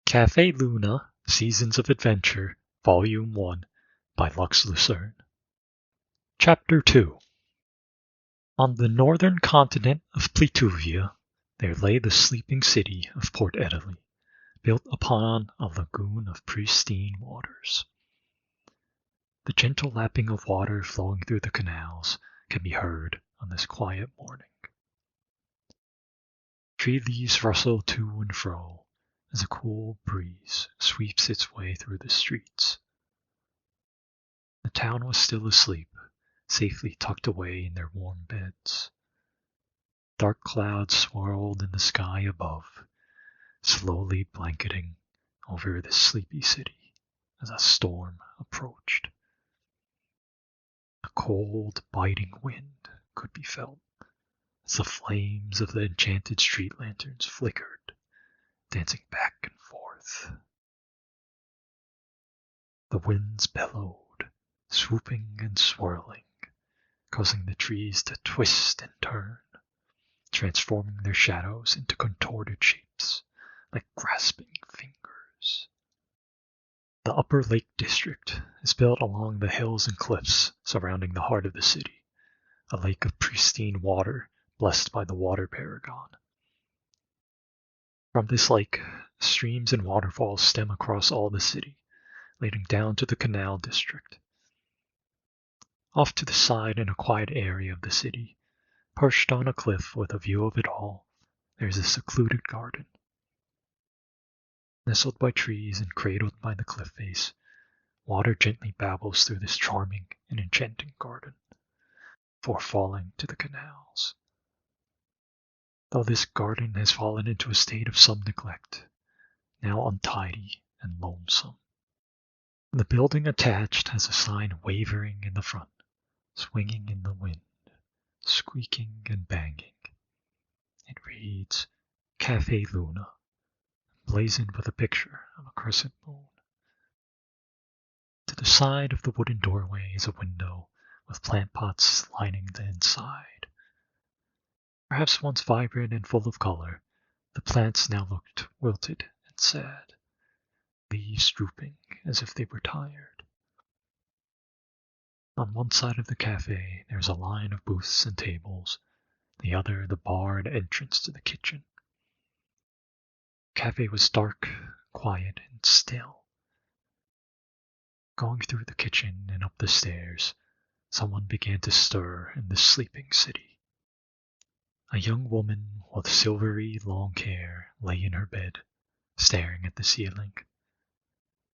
Cafe Luna, Seasons of Adventure, Volume 1, by Lux Lucerne. Chapter 2. On the northern continent of Plituvia, there lay the sleeping city of Port Italy, built upon a lagoon of pristine waters. The gentle lapping of water flowing through the canals can be heard on this quiet morning. Tree leaves rustle to and fro as a cool breeze sweeps its way through the streets. The town was still asleep, safely tucked away in their warm beds. Dark clouds swirled in the sky above, slowly blanketing over the sleepy city as a storm approached. A cold, biting wind could be felt as the flames of the enchanted street lanterns flickered, dancing back and forth. The winds bellowed, swooping and swirling, causing the trees to twist and turn, transforming their shadows into contorted shapes like grasping fingers. The Upper Lake District is built along the hills and cliffs surrounding the heart of the city, a lake of pristine water blessed by the water paragon. From this lake, streams and waterfalls stem across all the city, leading down to the canal district. Off to the side in a quiet area of the city, perched on a cliff with a view of it all, there is a secluded garden. Nestled by trees and cradled by the cliff face, water gently babbles through this charming and enchanting garden, before falling to the canals. Though this garden has fallen into a state of some neglect, now untidy and lonesome. The building attached has a sign wavering in the front, swinging in the wind, squeaking and banging. It reads, Cafe Luna, blazoned with a picture of a crescent moon. To the side of the wooden doorway is a window with plant pots lining the inside. Perhaps once vibrant and full of color, the plants now looked wilted and sad, leaves drooping as if they were tired. On one side of the cafe there is a line of booths and tables, the other the bar and entrance to the kitchen. The cafe was dark, quiet, and still. Going through the kitchen and up the stairs, someone began to stir in the sleeping city. A young woman with silvery long hair lay in her bed, staring at the ceiling.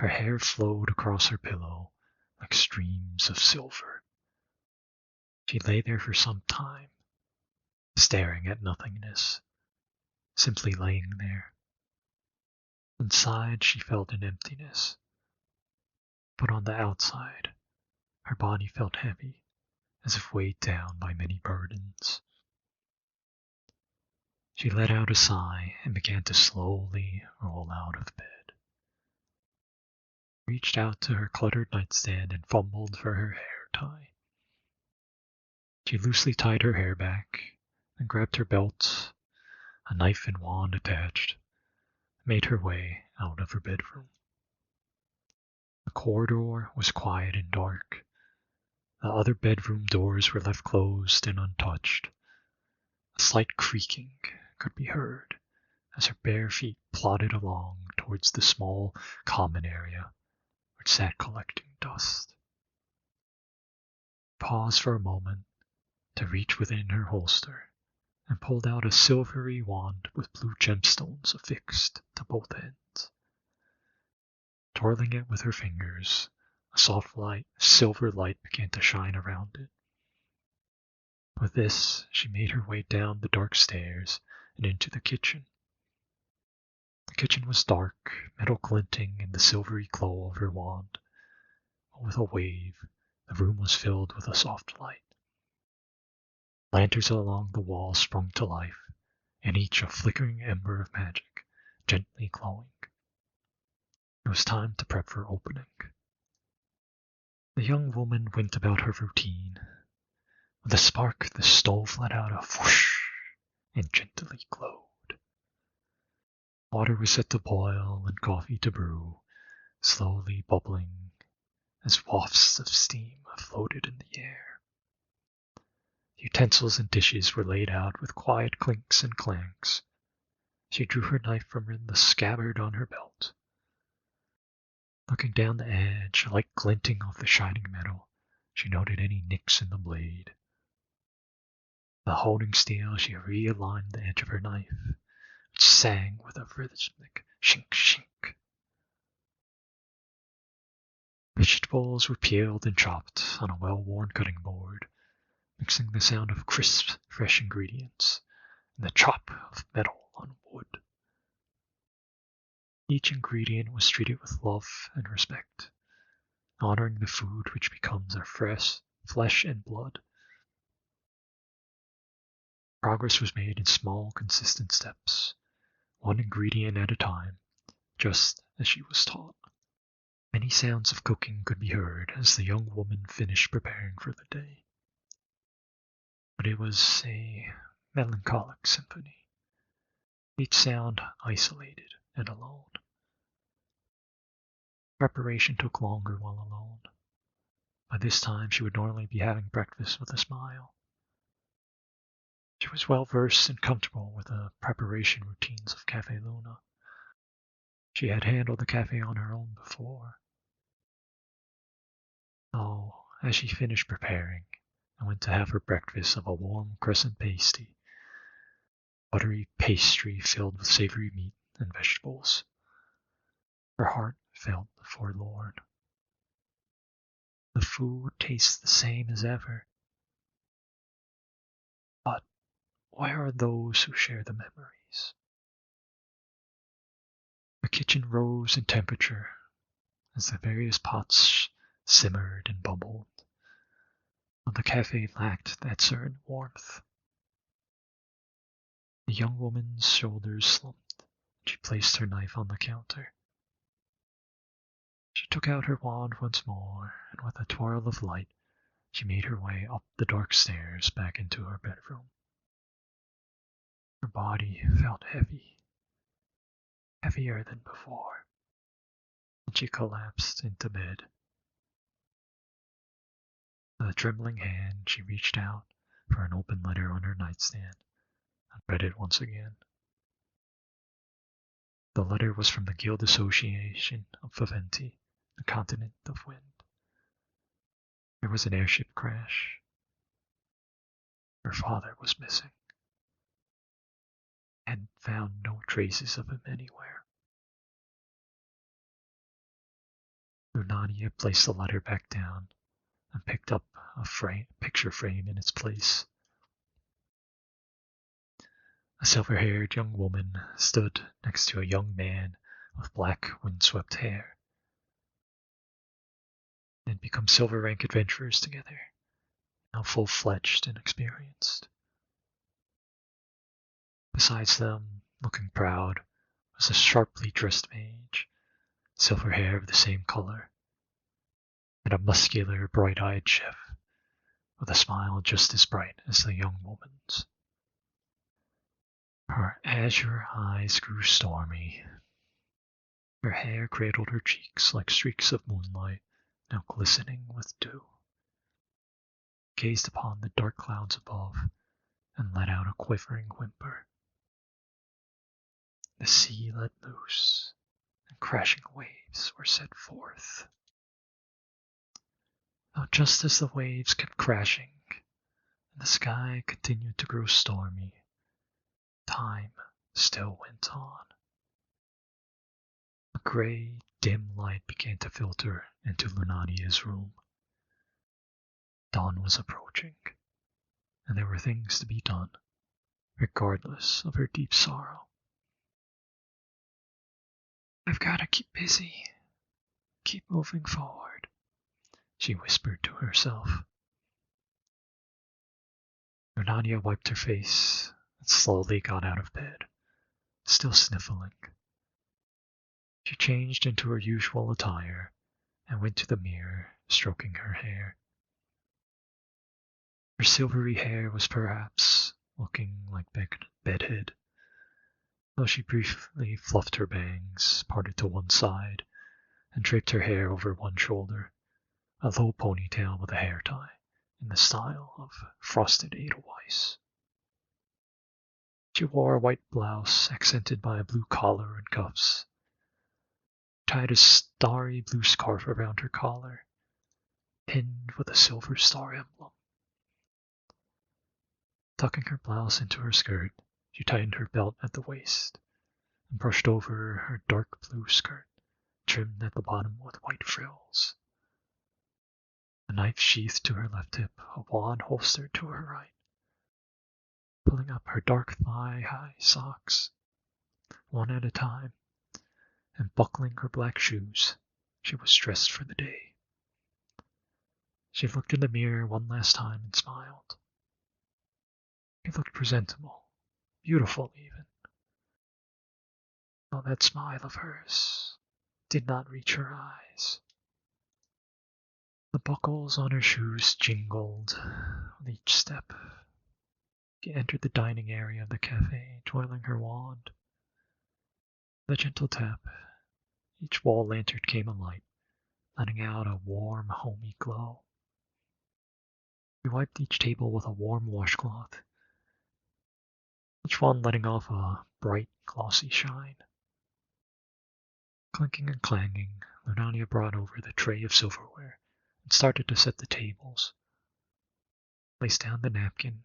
Her hair flowed across her pillow like streams of silver. She lay there for some time, staring at nothingness, simply laying there. Inside she felt an emptiness, but on the outside her body felt heavy, as if weighed down by many burdens. She let out a sigh and began to slowly roll out of bed. Reached out to her cluttered nightstand and fumbled for her hair tie. She loosely tied her hair back, and grabbed her belt, a knife and wand attached, and made her way out of her bedroom. The corridor was quiet and dark. The other bedroom doors were left closed and untouched. A slight creaking could be heard as her bare feet plodded along towards the small common area which sat collecting dust. Paused for a moment to reach within her holster and pulled out a silvery wand with blue gemstones affixed to both ends. Twirling it with her fingers, a soft silver light began to shine around it. With this, she made her way down the dark stairs and into the kitchen. The kitchen was dark, metal glinting in the silvery glow of her wand, but with a wave, the room was filled with a soft light. Lanterns along the walls sprung to life, and each a flickering ember of magic, gently glowing. It was time to prep for opening. The young woman went about her routine. With a spark, the stove let out a whoosh and gently glowed. Water was set to boil and coffee to brew, slowly bubbling as wafts of steam floated in the air. Utensils and dishes were laid out with quiet clinks and clanks. She drew her knife from the scabbard on her belt. Looking down the edge, a light glinting off the shining metal, she noted any nicks in the blade. While holding still, she realigned the edge of her knife, which sang with a rhythmic shink shink. Vegetables were peeled and chopped on a well-worn cutting board, mixing the sound of crisp, fresh ingredients and the chop of metal on wood. Each ingredient was treated with love and respect, honoring the food which becomes our fresh flesh and blood. Progress was made in small, consistent steps, one ingredient at a time, just as she was taught. Many sounds of cooking could be heard as the young woman finished preparing for the day. But it was a melancholic symphony, each sound isolated and alone. Preparation took longer while alone. By this time she would normally be having breakfast with a smile. She was well versed and comfortable with the preparation routines of Cafe Luna. She had handled the cafe on her own before. Oh, as she finished preparing and went to have her breakfast of a warm crescent pasty, buttery pastry filled with savory meat and vegetables, her heart felt forlorn. The food tastes the same as ever, but where are those who share the memories? The kitchen rose in temperature as the various pots simmered and bubbled, but the cafe lacked that certain warmth. The young woman's shoulders slumped, and she placed her knife on the counter. She took out her wand once more, and with a twirl of light, she made her way up the dark stairs back into her bedroom. Her body felt heavy, heavier than before, and she collapsed into bed. With a trembling hand, she reached out for an open letter on her nightstand and read it once again. The letter was from the Guild Association of Faventi, the continent of wind. There was an airship crash. Her father was missing, and found no traces of him anywhere. Lunania placed the letter back down and picked up a picture frame in its place. A silver-haired young woman stood next to a young man with black, windswept hair. They had become silver rank adventurers together, now full-fledged and experienced. Besides them, looking proud, was a sharply dressed mage, silver hair of the same color, and a muscular, bright-eyed chef, with a smile just as bright as the young woman's. Her azure eyes grew stormy. Her hair cradled her cheeks like streaks of moonlight, now glistening with dew. Gazed upon the dark clouds above, and let out a quivering whimper. The sea let loose, and crashing waves were set forth. Now just as the waves kept crashing, and the sky continued to grow stormy, time still went on. A gray, dim light began to filter into Lunania's room. Dawn was approaching, and there were things to be done, regardless of her deep sorrow. "I've got to keep busy, keep moving forward," she whispered to herself. Lunania wiped her face and slowly got out of bed, still sniffling. She changed into her usual attire and went to the mirror, stroking her hair. Her silvery hair was perhaps looking like bedhead, though she briefly fluffed her bangs, parted to one side, and draped her hair over one shoulder, a low ponytail with a hair tie, in the style of frosted Edelweiss. She wore a white blouse accented by a blue collar and cuffs, tied a starry blue scarf around her collar, pinned with a silver star emblem. Tucking her blouse into her skirt, she tightened her belt at the waist and brushed over her dark blue skirt, trimmed at the bottom with white frills. A knife sheathed to her left hip, a wand holstered to her right. Pulling up her dark thigh-high socks, one at a time, and buckling her black shoes, she was dressed for the day. She looked in the mirror one last time and smiled. She looked presentable, beautiful even, though that smile of hers did not reach her eyes. The buckles on her shoes jingled with each step. She entered the dining area of the cafe, twirling her wand. With a gentle tap, each wall lantern came alight, letting out a warm, homey glow. She wiped each table with a warm washcloth, each one letting off a bright, glossy shine. Clinking and clanging, Lunania brought over the tray of silverware and started to set the tables. Placed down the napkin,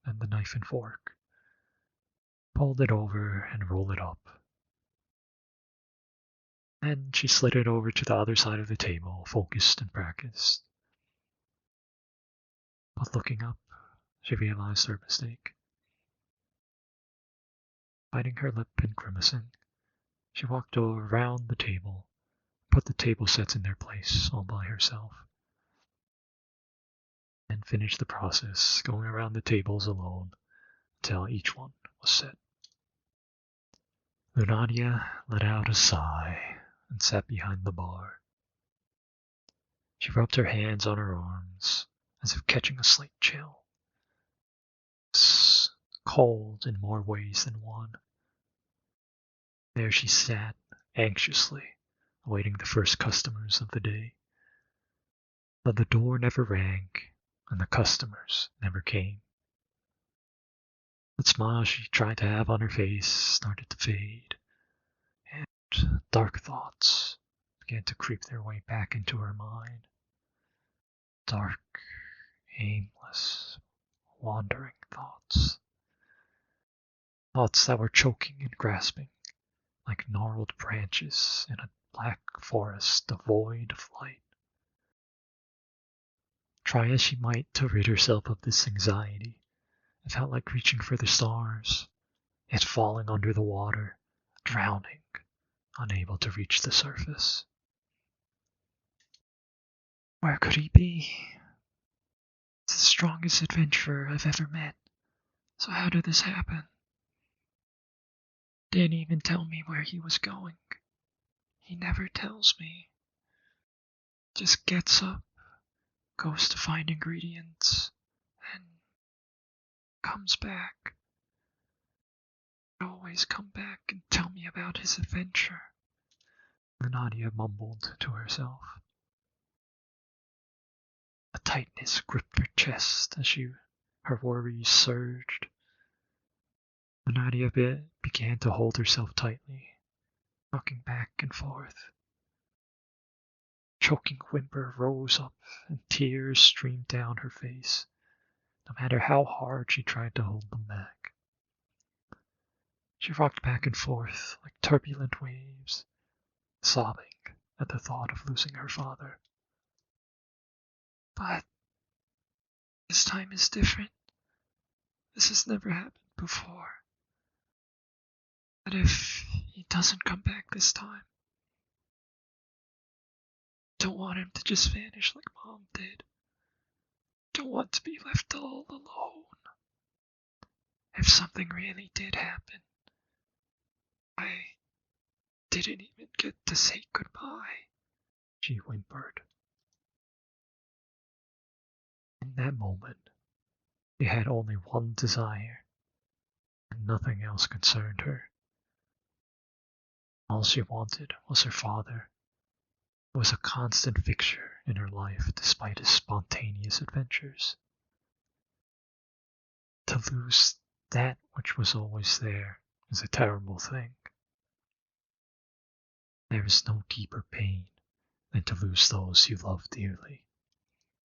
then the knife and fork. Fold it over and roll it up. Then she slid it over to the other side of the table, focused and practiced. But looking up, she realized her mistake. Biting her lip and grimacing, she walked around the table, put the table sets in their place all by herself, and finished the process, going around the tables alone until each one was set. Lunania let out a sigh and sat behind the bar. She rubbed her hands on her arms, as if catching a slight chill. It's cold in more ways than one. There she sat, anxiously, awaiting the first customers of the day. But the door never rang, and the customers never came. The smile she tried to have on her face started to fade, and dark thoughts began to creep their way back into her mind. Dark, aimless, wandering thoughts. Thoughts that were choking and grasping, like gnarled branches in a black forest devoid of light. Try as she might to rid herself of this anxiety, it felt like reaching for the stars, yet falling under the water, drowning, unable to reach the surface. Where could he be? It's the strongest adventurer I've ever met. So how did this happen? Didn't even tell me where he was going. He never tells me. Just gets up, goes to find ingredients, and comes back. He'd always come back and tell me about his adventure. Nadia mumbled to herself. A tightness gripped her chest as her worries surged. Nadia began to hold herself tightly, rocking back and forth. Choking whimper rose up and tears streamed down her face, no matter how hard she tried to hold them back. She rocked back and forth like turbulent waves, sobbing at the thought of losing her father. But this time is different. This has never happened before. What if he doesn't come back this time? Don't want him to just vanish like Mom did. Don't want to be left all alone. If something really did happen, I didn't even get to say goodbye, she whimpered. In that moment, she had only one desire, and nothing else concerned her. All she wanted was her father, who was a constant fixture in her life despite his spontaneous adventures. To lose that which was always there is a terrible thing. There is no deeper pain than to lose those you love dearly.